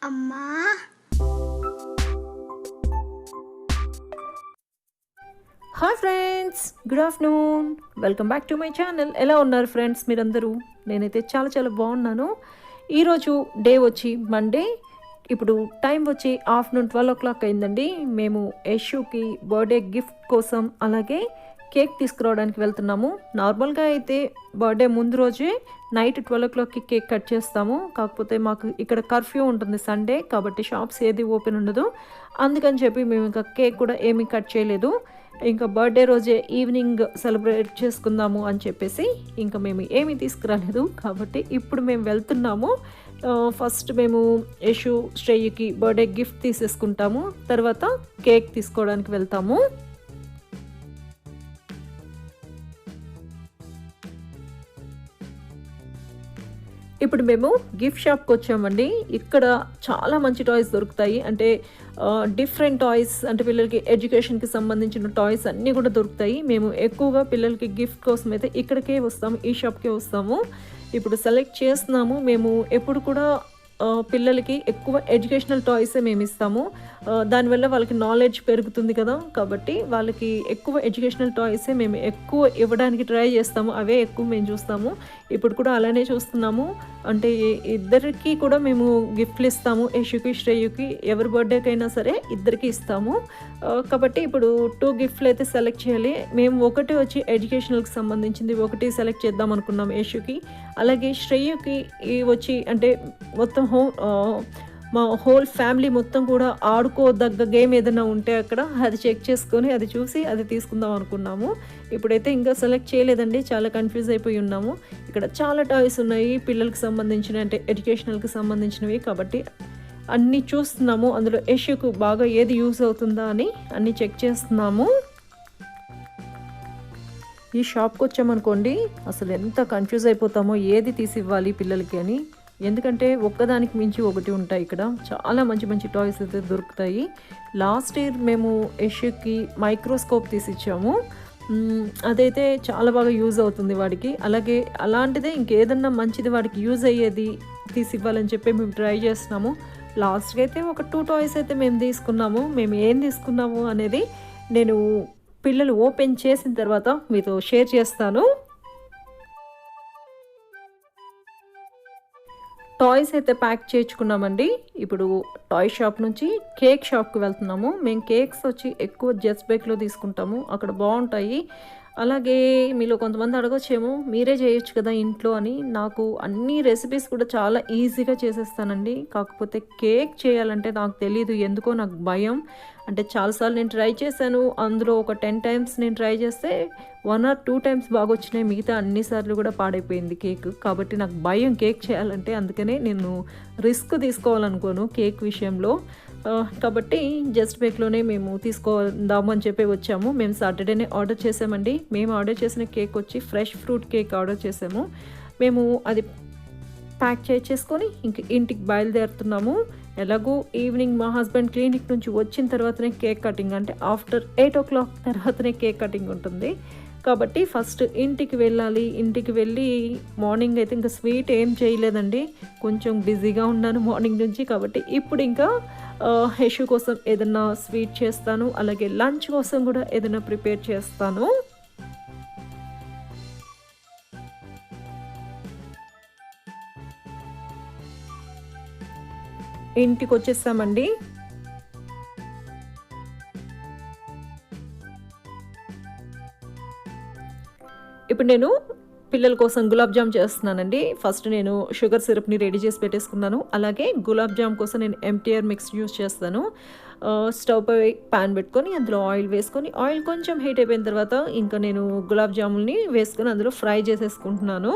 అమ్మా hi friends, good afternoon. Welcome back to my channel. ఎలా ఉన్నారు ఫ్రెండ్స్ మీరందరూ? నేనైతే చాలా చాలా బాగున్నాను. ఈరోజు డే వచ్చి మండే. ఇప్పుడు టైం వచ్చి ఆఫ్టర్నూన్ 12 o'clock అయిందండి. మేము యశుకి బర్త్డే గిఫ్ట్ కోసం అలాగే కేక్ తీసుకురావడానికి వెళ్తున్నాము. నార్మల్గా అయితే బర్త్డే ముందు రోజే నైట్ 12 o'clockకి కేక్ కట్ చేస్తాము. కాకపోతే మాకు ఇక్కడ కర్ఫ్యూ ఉంటుంది సండే, కాబట్టి షాప్స్ ఏది ఓపెన్ ఉండదు. అందుకని చెప్పి మేము ఇంకా కేక్ కూడా ఏమీ కట్ చేయలేదు. ఇంకా బర్త్డే రోజే ఈవినింగ్ సెలబ్రేట్ చేసుకుందాము అని చెప్పేసి ఇంకా మేము ఏమీ తీసుకురాలేదు. కాబట్టి ఇప్పుడు మేము వెళ్తున్నాము. ఫస్ట్ మేము యశు శ్రేయుకి బర్త్డే గిఫ్ట్ తీసేసుకుంటాము, తర్వాత కేక్ తీసుకోవడానికి వెళ్తాము. ఇప్పుడు మేము గిఫ్ట్ షాప్కి వచ్చామండి. ఇక్కడ చాలా మంచి టాయ్స్ దొరుకుతాయి. అంటే డిఫరెంట్ టాయ్స్, అంటే పిల్లలకి ఎడ్యుకేషన్కి సంబంధించిన టాయ్స్ అన్నీ కూడా దొరుకుతాయి. మేము ఎక్కువగా పిల్లలకి గిఫ్ట్ కోసం అయితే ఇక్కడికే వస్తాము, ఈ షాప్కే వస్తాము. ఇప్పుడు సెలెక్ట్ చేస్తున్నాము. మేము ఎప్పుడు కూడా పిల్లలకి ఎక్కువ ఎడ్యుకేషనల్ టాయ్సే మేము ఇస్తాము. దానివల్ల వాళ్ళకి నాలెడ్జ్ పెరుగుతుంది కదా, కాబట్టి వాళ్ళకి ఎక్కువ ఎడ్యుకేషనల్ టాయ్సే మేము ఎక్కువ ఇవ్వడానికి ట్రై చేస్తాము. అవే ఎక్కువ మేము చూస్తాము. ఇప్పుడు కూడా అలానే చూస్తున్నాము. అంటే ఇద్దరికి కూడా మేము గిఫ్ట్లు ఇస్తాము. యశుకి శ్రేయుకి ఎవరి బర్త్డేకైనా సరే ఇద్దరికి ఇస్తాము. కాబట్టి ఇప్పుడు 2 గిఫ్ట్లు అయితే సెలెక్ట్ చేయాలి. మేము ఒకటి వచ్చి ఎడ్యుకేషనల్కి సంబంధించింది ఒకటి సెలెక్ట్ చేద్దాం అనుకున్నాం యశుకి. అలాగే శ్రేయుకి వచ్చి అంటే మొత్తం మా హోల్ ఫ్యామిలీ మొత్తం కూడా ఆడుకోదగ్గ గేమ్ ఏదైనా ఉంటే అక్కడ అది చెక్ చేసుకొని అది చూసి అది తీసుకుందాం అనుకున్నాము. ఇప్పుడైతే ఇంకా సెలెక్ట్ చేయలేదండి, చాలా కన్ఫ్యూజ్ అయిపోయి ఉన్నాము. ఇక్కడ చాలా టాయ్స్ ఉన్నాయి పిల్లలకి సంబంధించిన, అంటే ఎడ్యుకేషనల్కి సంబంధించినవి. కాబట్టి అన్నీ చూస్తున్నాము. అందులో యశుకు బాగా ఏది యూస్ అవుతుందా అని అన్నీ చెక్ చేస్తున్నాము. ఈ షాప్కి వచ్చామనుకోండి, అసలు ఎంత కన్ఫ్యూజ్ అయిపోతామో ఏది తీసి ఇవ్వాలి పిల్లలకి అని. ఎందుకంటే ఒక్కదానికి మించి ఒకటి ఉంటాయి. ఇక్కడ చాలా మంచి మంచి టాయ్స్ అయితే దొరుకుతాయి. లాస్ట్ ఇయర్ మేము యశుకి మైక్రోస్కోప్ తీసిచ్చాము. అదైతే చాలా బాగా యూజ్ అవుతుంది వాడికి. అలాగే అలాంటిదే ఇంకేదన్నా మంచిది వాడికి యూజ్ అయ్యేది తీసి ఇవ్వాలని చెప్పి మేము ట్రై చేస్తున్నాము. లాస్ట్కి అయితే ఒక 2 టాయ్స్ అయితే మేము తీసుకున్నాము. మేము ఏం తీసుకున్నాము అనేది నేను పిల్లలు ఓపెన్ చేసిన తర్వాత మీతో షేర్ చేస్తాను. టాయ్స్ అయితే ప్యాక్ చేయించుకున్నామండి. ఇప్పుడు టాయ్ షాప్ నుంచి కేక్ షాప్కి వెళ్తున్నాము. మేము కేక్స్ వచ్చి ఎక్కువ జస్ట్ బేక్లో తీసుకుంటాము, అక్కడ బాగుంటాయి. అలాగే మీలో కొంతమంది అడగొచ్చేమో మీరే చేయొచ్చు కదా ఇంట్లో అని. నాకు అన్ని రెసిపీస్ కూడా చాలా ఈజీగా చేసేస్తానండి. కాకపోతే కేక్ చేయాలంటే నాకు తెలీదు, ఎందుకో నాకు భయం. అంటే చాలాసార్లు నేను ట్రై చేశాను. అందులో ఒక 10 times నేను ట్రై చేస్తే 1 or 2 times బాగా వచ్చినాయి, మిగతా అన్నిసార్లు కూడా పాడైపోయింది కేక్. కాబట్టి నాకు భయం కేక్ చేయాలంటే. అందుకనే నేను రిస్క్ తీసుకోవాలనుకోను కేక్ విషయంలో. కాబట్టి జస్ట్ బేక్లోనే మేము తీసుకుందాము అని చెప్పి వచ్చాము. మేము సాటర్డేనే ఆర్డర్ చేసామండి. మేము ఆర్డర్ చేసిన కేక్ వచ్చి ఫ్రెష్ ఫ్రూట్ కేక్ ఆర్డర్ చేసాము. మేము అది ప్యాక్ చేసుకొని ఇంక ఇంటికి బయలుదేరుతున్నాము. ఎలాగూ ఈవినింగ్ మా హస్బెండ్ క్లినిక్ నుంచి వచ్చిన తర్వాతనే కేక్ కటింగ్, అంటే ఆఫ్టర్ 8 o'clock తర్వాతనే కేక్ కటింగ్ ఉంటుంది. కాబట్టి ఫస్ట్ ఇంటికి వెళ్ళాలి. ఇంటికి వెళ్ళి మార్నింగ్ అయితే ఇంకా స్వీట్ ఏం చేయలేదండి, కొంచెం బిజీగా ఉన్నాను మార్నింగ్ నుంచి. కాబట్టి ఇప్పుడు ఇంకా యశు కోసం ఏదైనా స్వీట్ చేస్తాను, అలాగే లంచ్ కోసం కూడా ఏదైనా ప్రిపేర్ చేస్తాను. ఇంటికి వచ్చేసామండి. ఇప్పుడు నేను పిల్లల కోసం గులాబ్ జామ్ చేస్తున్నానండి. ఫస్ట్ నేను షుగర్ సిరప్ని రెడీ చేసి పెట్టేసుకున్నాను. అలాగే గులాబ్ జామ్ కోసం నేను MTR మిక్స్ యూస్ చేస్తాను. స్టవ్ పై ప్యాన్ పెట్టుకొని అందులో ఆయిల్ వేసుకొని, ఆయిల్ కొంచెం హీట్ అయిపోయిన తర్వాత ఇంకా నేను గులాబ్ జాముల్ని వేసుకొని అందులో ఫ్రై చేసేసుకుంటున్నాను.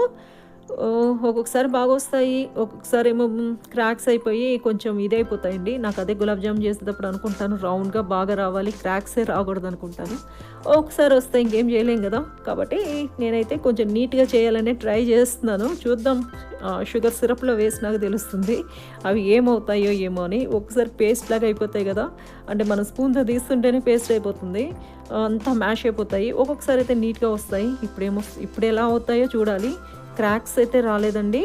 ఒక్కొక్కసారి బాగా వస్తాయి, ఒక్కొక్కసారి ఏమో క్రాక్స్ అయిపోయి కొంచెం ఇదైపోతాయండి. నాకు అదే గులాబ్ జామ్ చేసేటప్పుడు అనుకుంటాను రౌండ్గా బాగా రావాలి, క్రాక్సే రాకూడదు అనుకుంటాను. ఒకసారి వస్తే ఇంకేం చేయలేం కదా. కాబట్టి నేనైతే కొంచెం నీట్గా చేయాలనే ట్రై చేస్తున్నాను. చూద్దాం, షుగర్ సిరప్లో వేసినాక తెలుస్తుంది అవి ఏమవుతాయో ఏమో అని. ఒకసారి పేస్ట్ లాగా అయిపోతాయి కదా, అంటే మనం స్పూన్తో తీస్తుంటేనే పేస్ట్ అయిపోతుంది, అంతా మ్యాష్ అయిపోతాయి. ఒక్కొక్కసారి అయితే నీట్గా వస్తాయి. ఇప్పుడు ఎలా అవుతాయో చూడాలి. క్రాక్స్ అయితే రాలేదండి.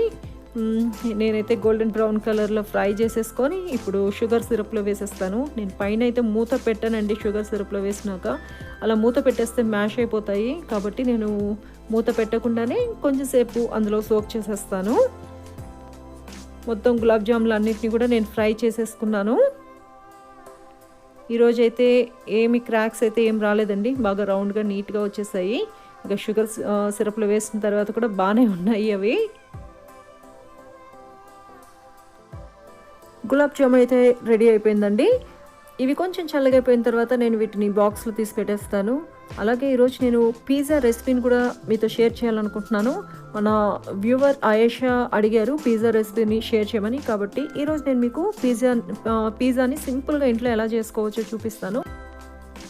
నేనైతే గోల్డెన్ బ్రౌన్ కలర్లో ఫ్రై చేసేసుకొని ఇప్పుడు షుగర్ సిరప్లో వేసేస్తాను. నేను పైన అయితే మూత పెట్టానండి. షుగర్ సిరప్లో వేసినాక అలా మూత పెట్టేస్తే మ్యాష్ అయిపోతాయి, కాబట్టి నేను మూత పెట్టకుండానే కొంచెంసేపు అందులో సోక్ చేసేస్తాను. మొత్తం గులాబ్ జాములు అన్నిటిని కూడా నేను ఫ్రై చేసేసుకున్నాను. ఈరోజైతే ఏమి క్రాక్స్ అయితే ఏం రాలేదండి, బాగా రౌండ్గా నీట్గా వచ్చేసాయి. ఇక షుగర్ సిరప్లో వేసిన తర్వాత కూడా బాగానే ఉన్నాయి అవి. గులాబ్ జామున్ అయితే రెడీ అయిపోయిందండి. ఇవి కొంచెం చల్లగా అయిపోయిన తర్వాత నేను వీటిని బాక్స్లో తీసి పెట్టేస్తాను. అలాగే ఈరోజు నేను పిజ్జా రెసిపీని కూడా మీతో షేర్ చేయాలనుకుంటున్నాను. మన వ్యూవర్ ఆయేషా అడిగారు పిజ్జా రెసిపీని షేర్ చేయమని, కాబట్టి ఈరోజు నేను మీకు పిజ్జాని సింపుల్గా ఇంట్లో ఎలా చేసుకోవచ్చో చూపిస్తాను.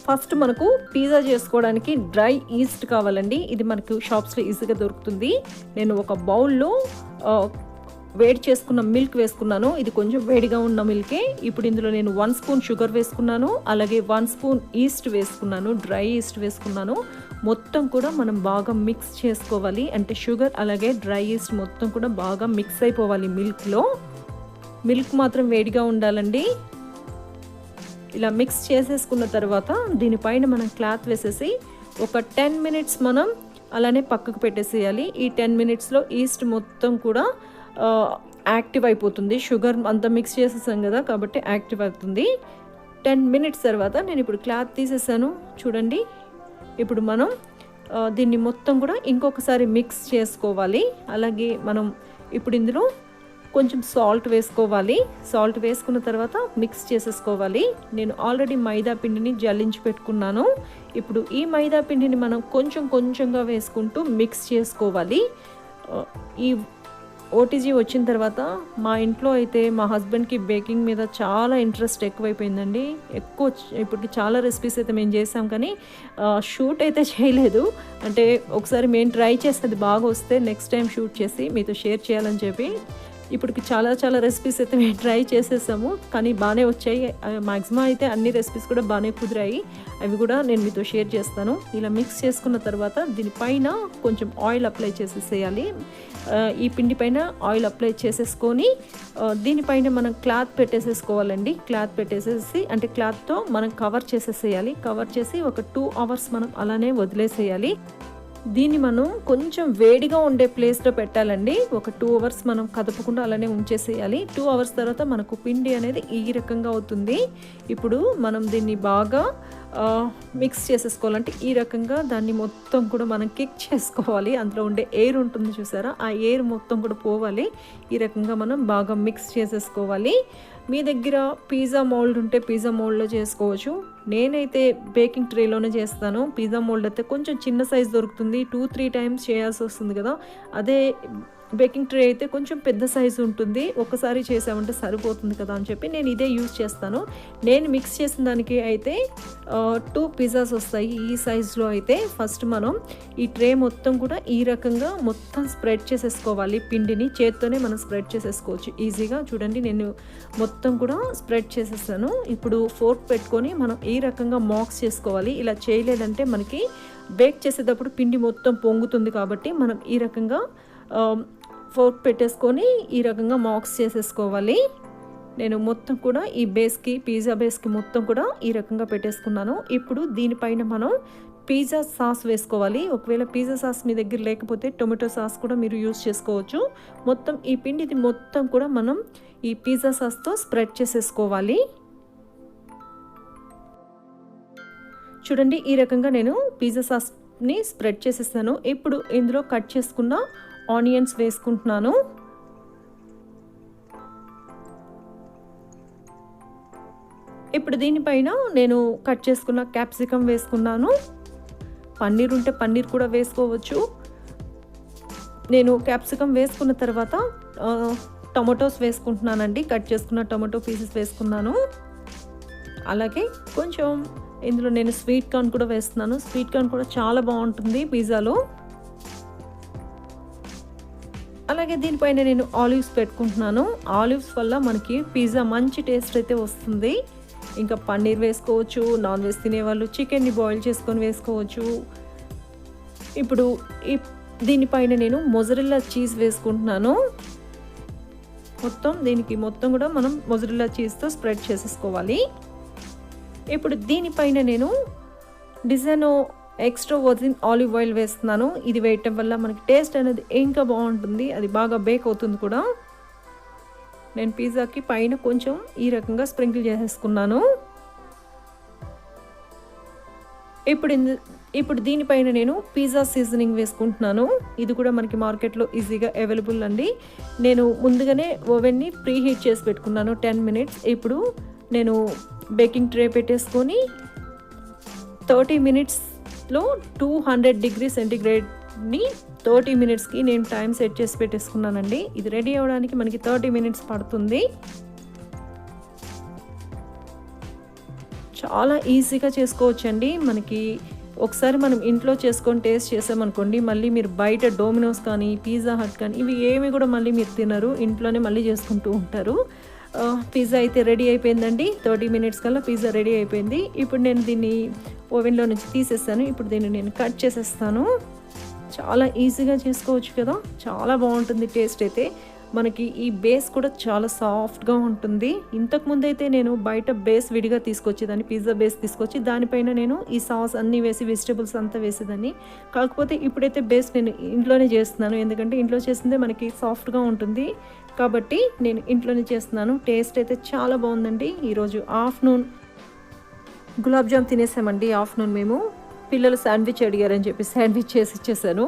ఫస్ట్ మనకు పిజ్జా చేసుకోవడానికి డ్రై ఈస్ట్ కావాలండి. ఇది మనకు షాప్స్లో ఈజీగా దొరుకుతుంది. నేను ఒక బౌల్లో వేడి చేసుకున్న మిల్క్ వేసుకున్నాను. ఇది కొంచెం వేడిగా ఉన్న మిల్కే. ఇప్పుడు ఇందులో నేను 1 స్పూన్ షుగర్ వేసుకున్నాను, అలాగే 1 స్పూన్ ఈస్ట్ వేసుకున్నాను, డ్రై ఈస్ట్ వేసుకున్నాను. మొత్తం కూడా మనం బాగా మిక్స్ చేసుకోవాలి. అంటే షుగర్ అలాగే డ్రై ఈస్ట్ మొత్తం కూడా బాగా మిక్స్ అయిపోవాలి మిల్క్లో. మిల్క్ మాత్రం వేడిగా ఉండాలండి. ఇలా మిక్స్ చేసేసుకున్న తర్వాత దీనిపైన మనం క్లాత్ వేసేసి ఒక 10 మినిట్స్ మనం అలానే పక్కకు పెట్టేసేయాలి. ఈ 10 మినిట్స్లో ఈస్ట్ మొత్తం కూడా యాక్టివ్ అయిపోతుంది. షుగర్ అంతా మిక్స్ చేసేసాం కదా, కాబట్టి యాక్టివ్ అవుతుంది. 10 మినిట్స్ తర్వాత నేను ఇప్పుడు క్లాత్ తీసేసాను చూడండి. ఇప్పుడు మనం దీన్ని మొత్తం కూడా ఇంకొకసారి మిక్స్ చేసుకోవాలి. అలాగే మనం ఇప్పుడు ఇందులో కొంచెం సాల్ట్ వేసుకోవాలి. సాల్ట్ వేసుకున్న తర్వాత మిక్స్ చేసేసుకోవాలి. నేను ఆల్రెడీ మైదా పిండిని జల్లించి పెట్టుకున్నాను. ఇప్పుడు ఈ మైదా పిండిని మనం కొంచెం కొంచెంగా వేసుకుంటూ మిక్స్ చేసుకోవాలి. ఈ ఓటీజీ వచ్చిన తర్వాత మా ఇంట్లో అయితే మా హస్బెండ్కి బేకింగ్ మీద చాలా ఇంట్రెస్ట్ ఎక్కువైపోయిందండి. ఇప్పటికి చాలా రెసిపీస్ అయితే మేము చేసాం, కానీ షూట్ అయితే చేయలేదు. అంటే ఒకసారి మేము ట్రై చేసి అది బాగా వస్తే నెక్స్ట్ టైం షూట్ చేసి మీతో షేర్ చేయాలని చెప్పి ఇప్పటికి చాలా రెసిపీస్ అయితే మేము ట్రై చేసేసాము, కానీ బాగానే వచ్చాయి. మ్యాక్సిమం అయితే అన్ని రెసిపీస్ కూడా బాగానే కుదిరాయి. అవి కూడా నేను మీతో షేర్ చేస్తాను. ఇలా మిక్స్ చేసుకున్న తర్వాత దీనిపైన కొంచెం ఆయిల్ అప్లై చేసేసేయాలి. ఈ పిండి పైన ఆయిల్ అప్లై చేసేసుకొని దీనిపైన మనం క్లాత్ పెట్టేసేసుకోవాలండి. క్లాత్ పెట్టేసేసి అంటే క్లాత్తో మనం కవర్ చేసేసేయాలి. కవర్ చేసి ఒక 2 అవర్స్ మనం అలానే వదిలేసేయాలి. దీన్ని మనం కొంచెం వేడిగా ఉండే ప్లేస్లో పెట్టాలండి. ఒక 2 అవర్స్ మనం కదపకుండా అలానే ఉంచేసేయాలి. 2 అవర్స్ తర్వాత మనకు పిండి అనేది ఈ రకంగా అవుతుంది. ఇప్పుడు మనం దీన్ని బాగా మిక్స్ చేసేసుకోవాలంటే ఈ రకంగా దాన్ని మొత్తం కూడా మనం కిక్ చేసుకోవాలి. అందులో ఉండే ఎయిర్ ఉంటుంది చూసారా, ఆ ఎయిర్ మొత్తం కూడా పోవాలి. ఈ రకంగా మనం బాగా మిక్స్ చేసేసుకోవాలి. మీ దగ్గర పిజ్జా మోల్డ్ ఉంటే పిజ్జా మోల్డ్లో చేసుకోవచ్చు. నేనైతే బేకింగ్ ట్రేలోనే చేస్తాను. పిజ్జా మోల్డ్ అయితే కొంచెం చిన్న సైజ్ దొరుకుతుంది, 2-3 టైమ్స్ చేయాల్సి వస్తుంది కదా. అదే బేకింగ్ ట్రే అయితే కొంచెం పెద్ద సైజు ఉంటుంది, ఒకసారి చేసామంటే సరిపోతుంది కదా అని చెప్పి నేను ఇదే యూజ్ చేస్తాను. నేను మిక్స్ చేసిన దానికి అయితే 2 పిజ్జాస్ వస్తాయి ఈ సైజులో. అయితే ఫస్ట్ మనం ఈ ట్రే మొత్తం కూడా ఈ రకంగా మొత్తం స్ప్రెడ్ చేసేసుకోవాలి. పిండిని చేత్తోనే మనం స్ప్రెడ్ చేసేసుకోవచ్చు ఈజీగా. చూడండి నేను మొత్తం కూడా స్ప్రెడ్ చేసేసాను. ఇప్పుడు ఫోర్క్ పెట్టుకొని మనం ఈ రకంగా మాక్స్ చేసుకోవాలి. ఇలా చేయలేదంటే మనకి బేక్ చేసేటప్పుడు పిండి మొత్తం పొంగుతుంది, కాబట్టి మనం ఈ రకంగా ఫోర్క్ పెట్టేసుకొని ఈ రకంగా మాక్స్ చేసేసుకోవాలి. నేను మొత్తం కూడా ఈ బేస్కి పిజ్జా బేస్కి మొత్తం కూడా ఈ రకంగా పెట్టేసుకున్నాను. ఇప్పుడు దీనిపైన మనం పిజ్జా సాస్ వేసుకోవాలి. ఒకవేళ పిజ్జా సాస్ మీ దగ్గర లేకపోతే టొమాటో సాస్ కూడా మీరు యూజ్ చేసుకోవచ్చు. మొత్తం ఈ పిండిది మొత్తం కూడా మనం ఈ పిజ్జా సాస్తో స్ప్రెడ్ చేసేసుకోవాలి. చూడండి ఈ రకంగా నేను పిజ్జా సాస్ని స్ప్రెడ్ చేసేస్తాను. ఇప్పుడు ఇందులో కట్ చేసుకున్న ఆనియన్స్ వేసుకుంటున్నాను. ఇప్పుడు దీనిపైన నేను కట్ చేసుకున్న క్యాప్సికమ్ వేసుకున్నాను. పన్నీర్ ఉంటే పన్నీర్ కూడా వేసుకోవచ్చు. నేను క్యాప్సికమ్ వేసుకున్న తర్వాత టొమాటోస్ వేసుకుంటున్నానండి. కట్ చేసుకున్న టొమాటో పీసెస్ వేసుకున్నాను. అలాగే కొంచెం ఇందులో నేను స్వీట్ కార్న్ కూడా వేస్తున్నాను. స్వీట్ కార్న్ కూడా చాలా బాగుంటుంది పిజ్జాలో. అలాగే దీనిపైన నేను ఆలివ్స్ పెట్టుకుంటున్నాను. ఆలివ్స్ వల్ల మనకి పిజ్జా మంచి టేస్ట్ అయితే వస్తుంది. ఇంకా పన్నీర్ వేసుకోవచ్చు. నాన్ వెజ్ తినేవాళ్ళు చికెన్ని బాయిల్ చేసుకొని వేసుకోవచ్చు. ఇప్పుడు దీనిపైన నేను మొజరెల్లా చీజ్ వేసుకుంటున్నాను. దీనికి మొత్తం కూడా మనం మొజరెల్లా చీజ్తో స్ప్రెడ్ చేసేసుకోవాలి. ఇప్పుడు దీనిపైన నేను Disano extra virgin olive oil వేస్తున్నాను. ఇది వేయటం వల్ల మనకి టేస్ట్ అనేది ఇంకా బాగుంటుంది, అది బాగా బేక్ అవుతుంది కూడా. నేను పిజ్జాకి పైన కొంచెం ఈ రకంగా స్ప్రింకిల్ చేసేసుకున్నాను. ఇప్పుడు దీనిపైన నేను పిజ్జా సీజనింగ్ వేసుకుంటున్నాను. ఇది కూడా మనకి మార్కెట్లో ఈజీగా అవైలబుల్ అండి. నేను ముందుగానే ఓవెన్ని ప్రీ హీట్ చేసి పెట్టుకున్నాను 10 మినిట్స్. ఇప్పుడు నేను బేకింగ్ ట్రే పెట్టేసుకొని 30 మినిట్స్లో 200 డిగ్రీ సెంటీగ్రేడ్ని 30 మినిట్స్కి నేను టైం సెట్ చేసి పెట్టేసుకున్నానండి. ఇది రెడీ అవ్వడానికి మనకి 30 మినిట్స్ పడుతుంది. చాలా ఈజీగా చేసుకోవచ్చండి. మనకి ఒకసారి మనం ఇంట్లో చేసుకొని టేస్ట్ చేసామనుకోండి, మళ్ళీ మీరు బయట డోమినోస్ కానీ పిజ్జా హట్ కానీ ఇవి ఏమి కూడా మళ్ళీ మీరు తినరు, ఇంట్లోనే మళ్ళీ చేసుకుంటూ ఉంటారు. పిజ్జా అయితే రెడీ అయిపోయిందండి. 30 మినిట్స్ కల్లా పిజ్జా రెడీ అయిపోయింది. ఇప్పుడు నేను దీన్ని ఓవెన్లో నుంచి తీసేస్తాను. ఇప్పుడు దీన్ని నేను కట్ చేసేస్తాను. చాలా ఈజీగా చేసుకోవచ్చు కదా, చాలా బాగుంటుంది టేస్ట్ అయితే. మనకి ఈ బేస్ కూడా చాలా సాఫ్ట్గా ఉంటుంది. ఇంతకుముందు అయితే నేను బయట బేస్ విడిగా తీసుకొచ్చేదాన్ని, పిజ్జా బేస్ తీసుకొచ్చి దానిపైన నేను ఈ సాస్ అన్నీ వేసి వెజిటేబుల్స్ అంతా వేసేదాన్ని. కాకపోతే ఇప్పుడైతే బేస్ నేను ఇంట్లోనే చేస్తున్నాను, ఎందుకంటే ఇంట్లో చేసిందే మనకి సాఫ్ట్గా ఉంటుంది కాబట్టి నేను ఇంట్లోనే చేస్తున్నాను. టేస్ట్ అయితే చాలా బాగుందండి. ఈరోజు ఆఫ్టర్నూన్ గులాబ్ జామ్ తినేసామండి. ఆఫ్టర్నూన్ మేము పిల్లలు శాండ్విచ్ అడిగారని చెప్పి శాండ్విచ్ చేసి ఇచ్చేసాను.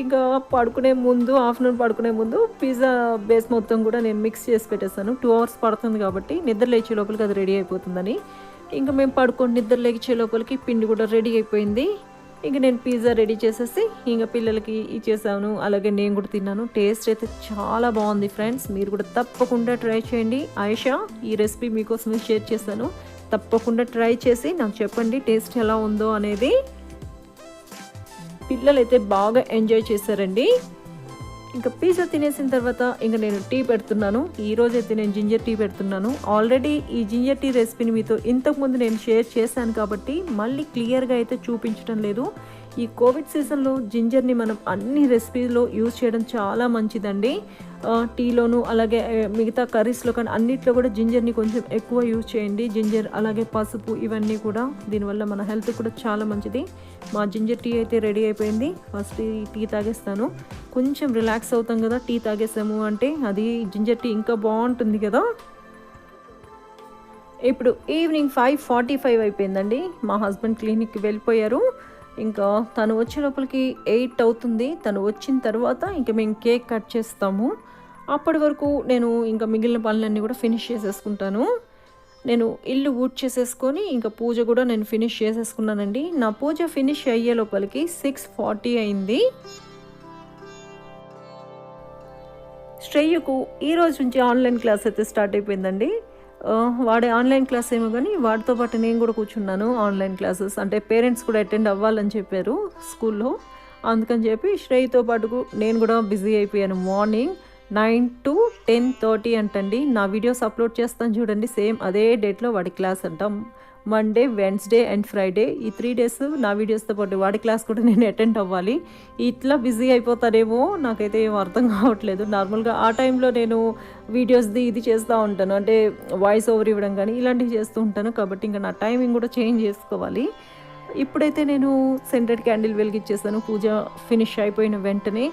ఇంకా ఆఫ్టర్నూన్ పడుకునే ముందు పిజ్జా బేస్ మొత్తం కూడా నేను మిక్స్ చేసి పెట్టేస్తాను. 2 అవర్స్ పడుతుంది కాబట్టి నిద్ర లేచే లోపలికి అది రెడీ అయిపోతుందని. ఇంకా మేము నిద్ర లేచే లోపలికి పిండి కూడా రెడీ అయిపోయింది. ఇంక నేను పిజ్జా రెడీ చేసేసి ఇంకా పిల్లలకి ఇచ్చేసాను, అలాగే నేను కూడా తిన్నాను. టేస్ట్ అయితే చాలా బాగుంది ఫ్రెండ్స్. మీరు కూడా తప్పకుండా ట్రై చేయండి. ఆయిషా ఈ రెసిపీ మీకోసం షేర్ చేశాను, తప్పకుండా ట్రై చేసి నాకు చెప్పండి టేస్ట్ ఎలా ఉందో అనేది. పిల్లలైతే బాగా ఎంజాయ్ చేశారండి. ఇంకా పిజ్జా తినేసిన తర్వాత ఇంకా నేను టీ పెడుతున్నాను. ఈరోజైతే నేను జింజర్ టీ పెడుతున్నాను. ఆల్రెడీ ఈ జింజర్ టీ రెసిపీని మీతో ఇంతకుముందు నేను షేర్ చేశాను కాబట్టి మళ్ళీ క్లియర్గా అయితే చూపించడం లేదు. ఈ కోవిడ్ సీజన్లో జింజర్ని మనం అన్ని రెసిపీలో యూజ్ చేయడం చాలా మంచిదండి. టీలోను అలాగే మిగతా కర్రీస్లో కానీ అన్నిట్లో కూడా జింజర్ని కొంచెం ఎక్కువ యూజ్ చేయండి. జింజర్ అలాగే పసుపు ఇవన్నీ కూడా దీనివల్ల మన హెల్త్ కూడా చాలా మంచిది. మా జింజర్ టీ అయితే రెడీ అయిపోయింది. ఫస్ట్ టీ తాగేస్తాను. కొంచెం రిలాక్స్ అవుతాం కదా టీ తాగేసాము అంటే, అది జింజర్ టీ ఇంకా బాగుంటుంది కదా. ఇప్పుడు ఈవినింగ్ 5:45 అయిపోయిందండి. మా హస్బెండ్ క్లినిక్కి వెళ్ళిపోయారు. ఇంకా తను వచ్చే లోపలికి 8 అవుతుంది. తను వచ్చిన తర్వాత ఇంకా మేము కేక్ కట్ చేస్తాము. అప్పటి వరకు నేను ఇంకా మిగిలిన పనులన్నీ కూడా ఫినిష్ చేసేసుకుంటాను. నేను ఇల్లు ఊడ్ చేసేసుకొని ఇంకా పూజ కూడా నేను ఫినిష్ చేసేసుకున్నానండి. నా పూజ ఫినిష్ అయ్యే లోపలికి 6:40 అయింది. శ్రేయకు ఈ రోజు నుంచి ఆన్లైన్ క్లాస్ అయితే స్టార్ట్ అయిపోయిందండి. వాడే ఆన్లైన్ క్లాస్ ఏమో కానీ వాడితో పాటు నేను కూడా కూర్చున్నాను. ఆన్లైన్ క్లాసెస్ అంటే పేరెంట్స్ కూడా అటెండ్ అవ్వాలని చెప్పారు స్కూల్లో, అందుకని చెప్పి శ్రేయతో పాటు నేను కూడా బిజీ అయిపోయాను. మార్నింగ్ 9 to 10:30 అంటండి. నా వీడియోస్ అప్లోడ్ చేస్తాను చూడండి, సేమ్ అదే డేట్లో వాడి క్లాస్ అంటాం. మండే, వెన్స్డే అండ్ ఫ్రైడే ఈ 3 days నా వీడియోస్తో పాటు వాడి క్లాస్ కూడా నేను అటెండ్ అవ్వాలి. ఇట్లా బిజీ అయిపోతానేమో నాకైతే ఏం అర్థం కావట్లేదు. నార్మల్గా ఆ టైంలో నేను వీడియోస్ది ఇది చేస్తూ ఉంటాను, అంటే వాయిస్ ఓవర్ ఇవ్వడం కానీ ఇలాంటివి చేస్తూ ఉంటాను. కాబట్టి ఇంకా నా టైమింగ్ కూడా చేంజ్ చేసుకోవాలి. ఇప్పుడైతే నేను సెంటెడ్ క్యాండిల్ వెలిగించేస్తాను పూజ ఫినిష్ అయిపోయిన వెంటనే.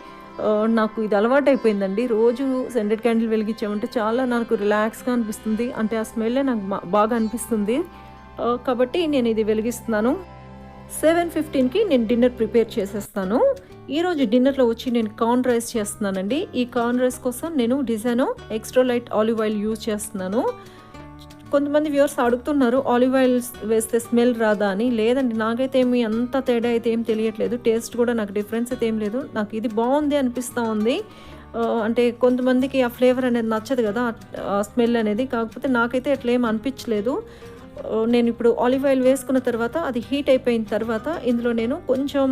నాకు ఇది అలవాటు అయిపోయిందండి. రోజు సెంటెడ్ క్యాండిల్ వెలిగించామంటే చాలా నాకు రిలాక్స్గా అనిపిస్తుంది, అంటే ఆ స్మెల్లే నాకు బాగా అనిపిస్తుంది. కాబట్టి నేను ఇది వెలిగిస్తున్నాను. 7:15కి నేను డిన్నర్ ప్రిపేర్ చేసేస్తాను. ఈరోజు డిన్నర్లో వచ్చి నేను కార్న్ రైస్ చేస్తున్నానండి. ఈ కార్న్ రైస్ కోసం నేను Disano extra light olive oil use చేస్తున్నాను. కొంతమంది వ్యూవర్స్ అడుగుతున్నారు ఆలివ్ ఆయిల్ వేస్తే స్మెల్ రాదా అని. లేదండి, నాకైతే ఏమి అంత తేడా అయితే ఏం తెలియట్లేదు. టేస్ట్ కూడా నాకు డిఫరెన్స్ అయితే ఏం లేదు. నాకు ఇది బాగుంది అనిపిస్తూ ఉంది. అంటే కొంతమందికి ఆ ఫ్లేవర్ అనేది నచ్చదు కదా, ఆ స్మెల్ అనేది. కాకపోతే నాకైతే అట్లా ఏం అనిపించలేదు. నేను ఇప్పుడు ఆలివ్ ఆయిల్ వేసుకున్న తర్వాత అది హీట్ అయిపోయిన తర్వాత ఇందులో నేను కొంచెం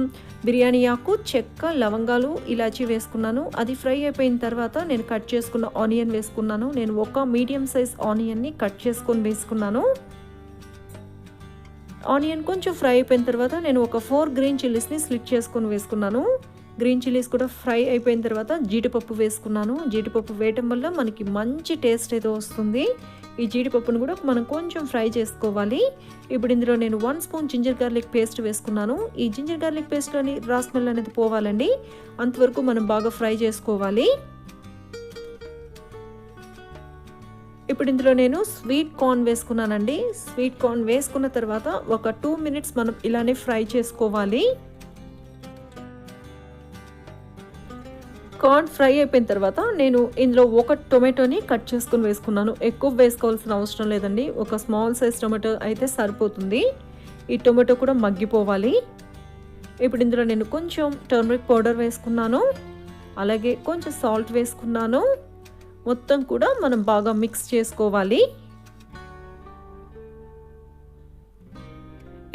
బిర్యానీ ఆకు, చెక్క, లవంగాలు, ఇలాచీ వేసుకున్నాను. అది ఫ్రై అయిపోయిన తర్వాత నేను కట్ చేసుకున్న ఆనియన్ వేసుకున్నాను. నేను ఒక మీడియం సైజ్ ఆనియన్ని కట్ చేసుకొని వేసుకున్నాను. ఆనియన్ కొంచెం ఫ్రై అయిపోయిన తర్వాత నేను ఒక 4 గ్రీన్ చిల్లీస్ని స్లిట్ చేసుకొని వేసుకున్నాను. గ్రీన్ చిల్లీస్ కూడా ఫ్రై అయిపోయిన తర్వాత జీడిపప్పు వేసుకున్నాను. జీడిపప్పు వేయటం వల్ల మనకి మంచి టేస్ట్ అయితే వస్తుంది. ఈ జీడిపప్పును కూడా మనం కొంచెం ఫ్రై చేసుకోవాలి. ఇప్పుడు ఇందులో నేను 1 స్పూన్ జింజర్ గార్లిక్ పేస్ట్ వేసుకున్నాను. ఈ జింజర్ గార్లిక్ పేస్ట్లోని రా స్మెల్ అనేది పోవాలండి, అంతవరకు మనం బాగా ఫ్రై చేసుకోవాలి. ఇప్పుడు ఇందులో నేను స్వీట్ కార్న్ వేసుకున్నానండి. స్వీట్ కార్న్ వేసుకున్న తర్వాత ఒక 2 మినిట్స్ మనం ఇలానే ఫ్రై చేసుకోవాలి. కార్న్ ఫ్రై అయిపోయిన తర్వాత నేను ఇందులో ఒక టొమాటోని కట్ చేసుకుని వేసుకున్నాను. ఎక్కువ వేసుకోవాల్సిన అవసరం లేదండి, ఒక స్మాల్ సైజ్ టొమాటో అయితే సరిపోతుంది. ఈ టొమాటో కూడా మగ్గిపోవాలి. ఇప్పుడు ఇందులో నేను కొంచెం టర్మరిక్ పౌడర్ వేసుకున్నాను, అలాగే కొంచెం సాల్ట్ వేసుకున్నాను. మొత్తం కూడా మనం బాగా మిక్స్ చేసుకోవాలి.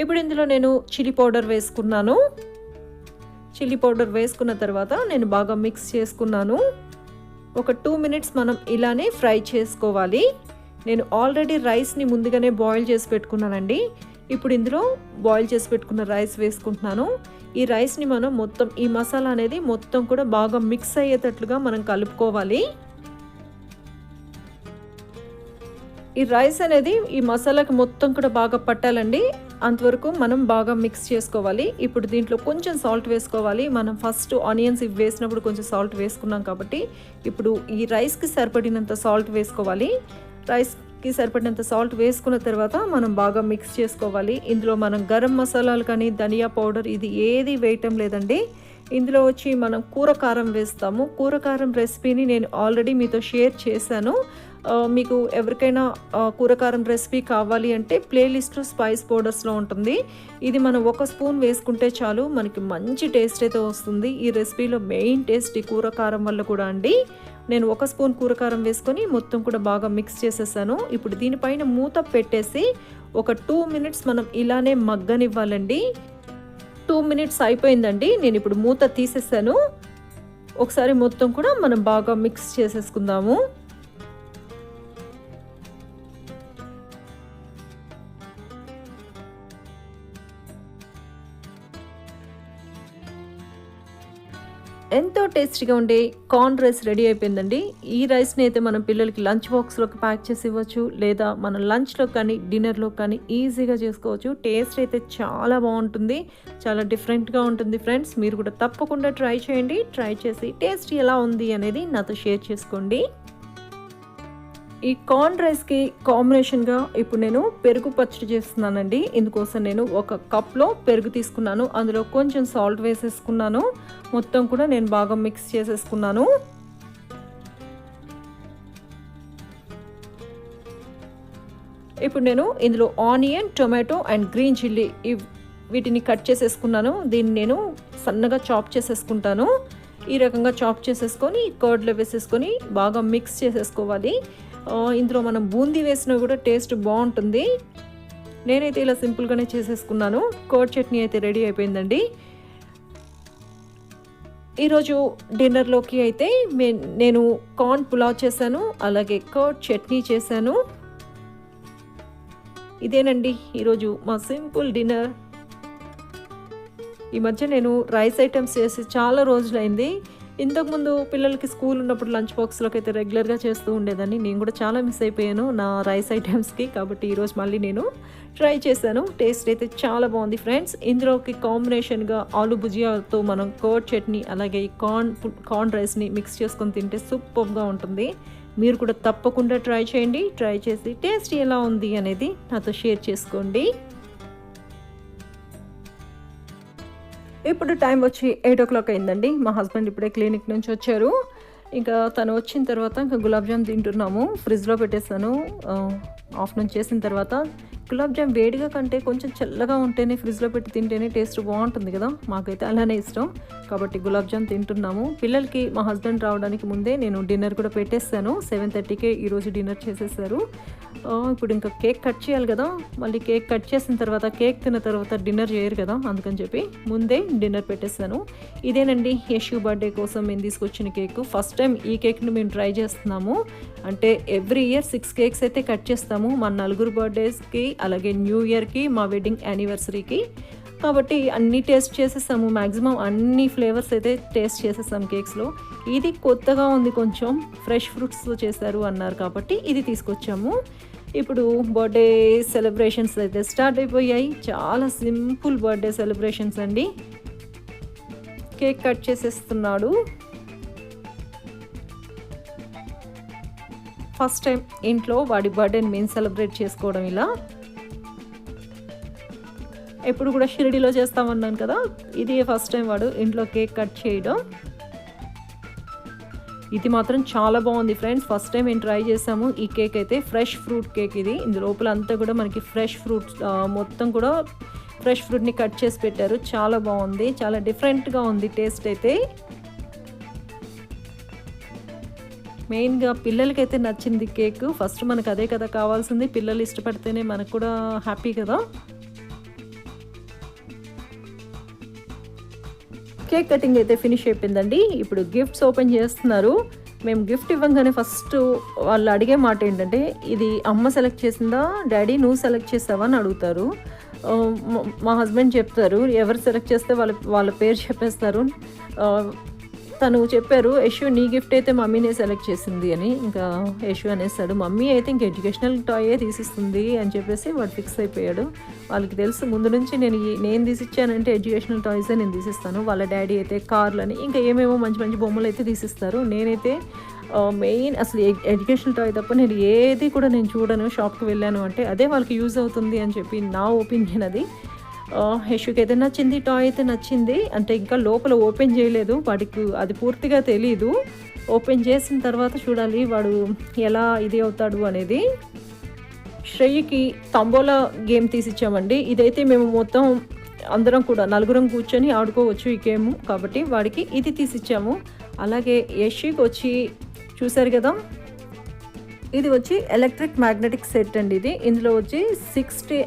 ఇప్పుడు ఇందులో నేను చిల్లీ పౌడర్ వేసుకున్నాను. చిల్లీ పౌడర్ వేసుకున్న తర్వాత నేను బాగా మిక్స్ చేసుకున్నాను. ఒక 2 మినిట్స్ మనం ఇలానే ఫ్రై చేసుకోవాలి. నేను ఆల్రెడీ రైస్ని ముందుగానే బాయిల్ చేసి పెట్టుకున్నానండి. ఇప్పుడు ఇందులో బాయిల్ చేసి పెట్టుకున్న రైస్ వేసుకుంటున్నాను. ఈ రైస్ని మనం మొత్తం ఈ మసాలా అనేది మొత్తం కూడా బాగా మిక్స్ అయ్యేటట్లుగా మనం కలుపుకోవాలి. ఈ రైస్ అనేది ఈ మసాలాకి మొత్తం కూడా బాగా పట్టాలండి, అంతవరకు మనం బాగా మిక్స్ చేసుకోవాలి. ఇప్పుడు దీంట్లో కొంచెం సాల్ట్ వేసుకోవాలి. మనం ఫస్ట్ ఆనియన్స్ ఇవి వేసినప్పుడు కొంచెం సాల్ట్ వేసుకున్నాం కాబట్టి ఇప్పుడు ఈ రైస్కి సరిపడినంత సాల్ట్ వేసుకోవాలి. రైస్కి సరిపడినంత సాల్ట్ వేసుకున్న తర్వాత మనం బాగా మిక్స్ చేసుకోవాలి. ఇందులో మనం గరం మసాలాలు కానీ ధనియా పౌడర్ ఇది ఏది వేయటం లేదండి. ఇందులో వచ్చి మనం కూర కారం వేస్తాము. కూర కారం రెసిపీని నేను ఆల్రెడీ మీతో షేర్ చేశాను. మీకు ఎవరికైనా కూరకారం రెసిపీ కావాలి అంటే ప్లేలిస్ట్లో స్పైస్ పౌడర్స్లో ఉంటుంది. ఇది మనం 1 స్పూన్ వేసుకుంటే చాలు, మనకి మంచి టేస్ట్ అయితే వస్తుంది. ఈ రెసిపీలో మెయిన్ టేస్ట్ ఈ కూరకారం వల్ల కూడా అండి. నేను 1 స్పూన్ కూరకారం వేసుకొని మొత్తం కూడా బాగా మిక్స్ చేసేసాను. ఇప్పుడు దీనిపైన మూత పెట్టేసి ఒక 2 మినిట్స్ మనం ఇలానే మగ్గనివ్వాలండి. 2 మినిట్స్ అయిపోయిందండి. నేను ఇప్పుడు మూత తీసేసాను. ఒకసారి మొత్తం కూడా మనం బాగా మిక్స్ చేసేసుకుందాము. ఎంతో టేస్టీగా ఉండే కార్న్ రైస్ రెడీ అయిపోయిందండి. ఈ రైస్ని అయితే మనం పిల్లలకి లంచ్ బాక్స్లోకి ప్యాక్ చేసి ఇవ్వచ్చు, లేదా మనం లంచ్లో కానీ డిన్నర్లో కానీ ఈజీగా చేసుకోవచ్చు. టేస్ట్ అయితే చాలా బాగుంటుంది, చాలా డిఫరెంట్గా ఉంటుంది ఫ్రెండ్స్. మీరు కూడా తప్పకుండా ట్రై చేయండి. ట్రై చేసి టేస్ట్ ఎలా ఉంది అనేది నాతో షేర్ చేసుకోండి. ఈ కార్న్ రైస్కి కాంబినేషన్గా ఇప్పుడు నేను పెరుగు పచ్చడి చేస్తున్నానండి. ఇందుకోసం నేను 1 కప్లో పెరుగు తీసుకున్నాను. అందులో కొంచెం సాల్ట్ వేసేసుకున్నాను. మొత్తం కూడా నేను బాగా మిక్స్ చేసేసుకున్నాను. ఇప్పుడు నేను ఇందులో onion, tomato and green chilli వీటిని కట్ చేసేసుకున్నాను. దీన్ని నేను సన్నగా చాప్ చేసేసుకుంటాను. ఈ రకంగా చాప్ చేసేసుకొని కర్డ్లో వేసేసుకొని బాగా మిక్స్ చేసేసుకోవాలి. ఇందులో మనం బూందీ వేసినా కూడా టేస్ట్ బాగుంటుంది. నేనైతే ఇలా సింపుల్గానే చేసేసుకున్నాను. కర్డ్ చట్నీ అయితే రెడీ అయిపోయిందండి. ఈరోజు డిన్నర్లోకి అయితే నేను కార్న్ పులావ్ చేశాను, అలాగే కర్డ్ చట్నీ చేశాను. ఇదేనండి ఈరోజు మా సింపుల్ డిన్నర్. ఈ మధ్య నేను రైస్ ఐటమ్స్ చేసి చాలా రోజులైంది. ఇంతకుముందు పిల్లలకి స్కూల్ ఉన్నప్పుడు లంచ్ బాక్స్లోకి అయితే రెగ్యులర్గా చేస్తూ ఉండేదాన్ని. నేను కూడా చాలా మిస్ అయిపోయాను నా రైస్ ఐటమ్స్కి. కాబట్టి ఈరోజు మళ్ళీ నేను ట్రై చేశాను. టేస్ట్ అయితే చాలా బాగుంది ఫ్రెండ్స్. ఇందులోకి కాంబినేషన్గా ఆలు భుజియాతో మనం కర్డ్ చట్నీ అలాగే ఈ కార్న్ రైస్ని మిక్స్ చేసుకొని తింటే సూపర్గా ఉంటుంది. మీరు కూడా తప్పకుండా ట్రై చేయండి. ట్రై చేసి టేస్ట్ ఎలా ఉంది అనేది నాతో షేర్ చేసుకోండి. ఇప్పుడు టైం వచ్చి 8 o'clock అయిందండి. మా హస్బెండ్ ఇప్పుడే క్లినిక్ నుంచి వచ్చారు. ఇంకా తను వచ్చిన తర్వాత ఇంకా గులాబ్ జామ్ తింటున్నాము. ఫ్రిడ్జ్లో పెట్టేసాను. ఆఫ్టర్నూన్ చేసిన తర్వాత గులాబ్ జామ్ వేడిగా కంటే కొంచెం చల్లగా ఉంటేనే ఫ్రిడ్జ్లో పెట్టి తింటేనే టేస్ట్ బాగుంటుంది కదా. మాకైతే అలానే ఇష్టం. కాబట్టి గులాబ్ జామ్ తింటున్నాము. పిల్లలకి మా హస్బెండ్ రావడానికి ముందే నేను డిన్నర్ కూడా పెట్టేస్తాను. 7:30కే ఈరోజు డిన్నర్ చేసేసారు. ఇప్పుడు ఇంకా కేక్ కట్ చేయాలి కదా. మళ్ళీ కేక్ కట్ చేసిన తర్వాత కేక్ తిన్న తర్వాత డిన్నర్ చేయరు కదా, అందుకని చెప్పి ముందే డిన్నర్ పెట్టేస్తాను. ఇదేనండి యశు బర్త్డే కోసం మేము తీసుకొచ్చిన కేక్. ఫస్ట్ టైం ఈ కేక్ని మేము ట్రై చేస్తున్నాము. అంటే ఎవ్రీ ఇయర్ 6 కేక్స్ అయితే కట్ చేస్తాము. మా 4 బర్త్డేస్కి, అలాగే న్యూ ఇయర్కి, మా వెడ్డింగ్ యానివర్సరీకి. కాబట్టి అన్నీ టేస్ట్ చేసేసాము. మ్యాక్సిమం అన్ని ఫ్లేవర్స్ అయితే టేస్ట్ చేసేసాము కేక్స్లో. ఇది కొత్తగా ఉంది, కొంచెం ఫ్రెష్ ఫ్రూట్స్తో చేశారు అన్నారు కాబట్టి ఇది తీసుకొచ్చాము. ఇప్పుడు బర్త్డే సెలబ్రేషన్స్ అయితే స్టార్ట్ అయిపోయాయి. చాలా సింపుల్ బర్త్డే సెలబ్రేషన్స్ అండి. కేక్ కట్ చేసేస్తున్నాడు. ఫస్ట్ టైం ఇంట్లో వాడి బర్త్డేని మేము సెలబ్రేట్ చేసుకోవడం ఇలా. ఎప్పుడు కూడా షిరిడీలో చేస్తామన్నాను కదా, ఇది ఫస్ట్ టైం వాడు ఇంట్లో కేక్ కట్ చేయడం. ఇది మాత్రం చాలా బాగుంది ఫ్రెండ్స్. ఫస్ట్ టైం మేము ట్రై చేసాము ఈ కేక్ అయితే. ఫ్రెష్ ఫ్రూట్ కేక్ ఇది. ఇందు లోపల అంతా కూడా మనకి ఫ్రెష్ ఫ్రూట్స్, మొత్తం కూడా ఫ్రెష్ ఫ్రూట్ని కట్ చేసి పెట్టారు. చాలా బాగుంది, చాలా డిఫరెంట్గా ఉంది టేస్ట్ అయితే. మెయిన్గా పిల్లలకైతే నచ్చింది కేక్. ఫస్ట్ మనకు అదే కదా కావాల్సింది, పిల్లలు ఇష్టపడితేనే మనకు కూడా హ్యాపీ కదా. కేక్ కటింగ్ అయితే ఫినిష్ అయిపోయిందండి. ఇప్పుడు గిఫ్ట్స్ ఓపెన్ చేస్తున్నారు. మేము గిఫ్ట్ ఇవ్వగానే ఫస్ట్ వాళ్ళు అడిగే మాట ఏంటంటే, ఇది అమ్మ సెలెక్ట్ చేసిందా, డాడీ నువ్వు సెలెక్ట్ చేసావా అని అడుగుతారు. మా హస్బెండ్ చెప్తారు, ఎవరు సెలెక్ట్ చేస్తే వాళ్ళ పేరు చెప్పేస్తారు. తను చెప్పారు, యశు నీ గిఫ్ట్ అయితే మమ్మీనే సెలెక్ట్ చేసింది అని. ఇంకా యశు అనేసాడు, మమ్మీ అయితే ఇంక ఎడ్యుకేషనల్ టాయే తీసిస్తుంది అని చెప్పేసి వాడు ఫిక్స్ అయిపోయాడు. వాళ్ళకి తెలుసు ముందు నుంచి నేను తీసిచ్చానంటే ఎడ్యుకేషనల్ టాయ్సే నేను తీసిస్తాను. వాళ్ళ డాడీ అయితే కార్లని ఇంకా ఏమేమో మంచి మంచి బొమ్మలు అయితే తీసిస్తారు. నేనైతే మెయిన్ అసలు ఎడ్యుకేషనల్ టాయ్ తప్ప నేను ఏది కూడా నేను చూడను. షాప్కి వెళ్ళాను అంటే అదే వాళ్ళకి యూజ్ అవుతుంది అని చెప్పి నా ఒపీనియన్ అది. యశుకి అయితే నచ్చింది, టాయ్ అయితే నచ్చింది. అంటే ఇంకా లోపల ఓపెన్ చేయలేదు, వాడికి అది పూర్తిగా తెలీదు. ఓపెన్ చేసిన తర్వాత చూడాలి వాడు ఎలా ఇది అవుతాడు అనేది. శ్రేయకి తంబోలా గేమ్ తీసిచ్చామండి. ఇదైతే మేము మొత్తం అందరం కూడా నలుగురం కూర్చొని ఆడుకోవచ్చు ఈ గేమ్, కాబట్టి వాడికి ఇది తీసిచ్చాము. అలాగే యశుకి వచ్చి చూసారు కదా, ఇది వచ్చి ఎలక్ట్రిక్ మ్యాగ్నెటిక్ సెట్ అండి. ఇది ఇందులో వచ్చి 60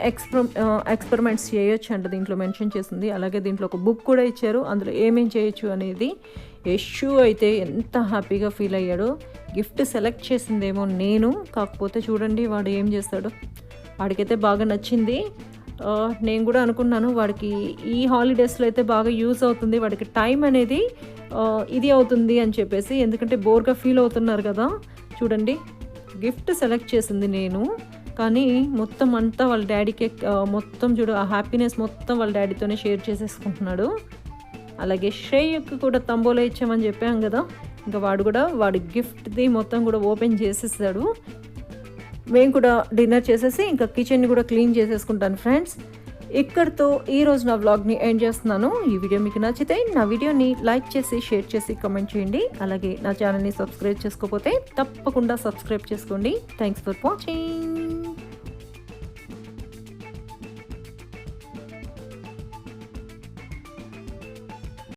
ఎక్స్పెరిమెంట్స్ చేయొచ్చు అంట దీంట్లో మెన్షన్ చేసింది. అలాగే దీంట్లో ఒక బుక్ కూడా ఇచ్చారు, అందులో ఏమేం చేయొచ్చు అనేది. యశు అయితే ఎంత హ్యాపీగా ఫీల్ అయ్యాడో. గిఫ్ట్ సెలెక్ట్ చేసిందేమో నేను, కాకపోతే చూడండి వాడు ఏం చేస్తాడు. వాడికైతే బాగా నచ్చింది. నేను కూడా అనుకున్నాను వాడికి ఈ హాలిడేస్లో అయితే బాగా యూజ్ అవుతుంది, వాడికి టైం అనేది ఇది అవుతుంది అని చెప్పేసి. ఎందుకంటే బోర్గా ఫీల్ అవుతున్నారు కదా. చూడండి గిఫ్ట్ సెలెక్ట్ చేసింది నేను, కానీ మొత్తం అంతా వాళ్ళ డాడీకే మొత్తం చూడు, ఆ హ్యాపీనెస్ మొత్తం వాళ్ళ డాడీతోనే షేర్ చేసేసుకుంటున్నాడు. అలాగే శ్రేయకి కూడా తంబోలా ఇచ్చామని చెప్పాం కదా, ఇంకా వాడి గిఫ్ట్ది మొత్తం కూడా ఓపెన్ చేసేసాడు. మేము కూడా డిన్నర్ చేసేసి ఇంకా కిచెన్ని కూడా క్లీన్ చేసేసుకుంటాను ఫ్రెండ్స్. ఇక్కడితో ఈరోజు నా వ్లాగ్ని ఎండ్ చేస్తున్నాను. ఈ వీడియో మీకు నచ్చితే నా వీడియోని లైక్ చేసి, షేర్ చేసి, కామెంట్ చేయండి. అలాగే నా ఛానల్ని సబ్స్క్రైబ్ చేసుకోకపోతే తప్పకుండా సబ్స్క్రైబ్ చేసుకోండి. Thanks for watching.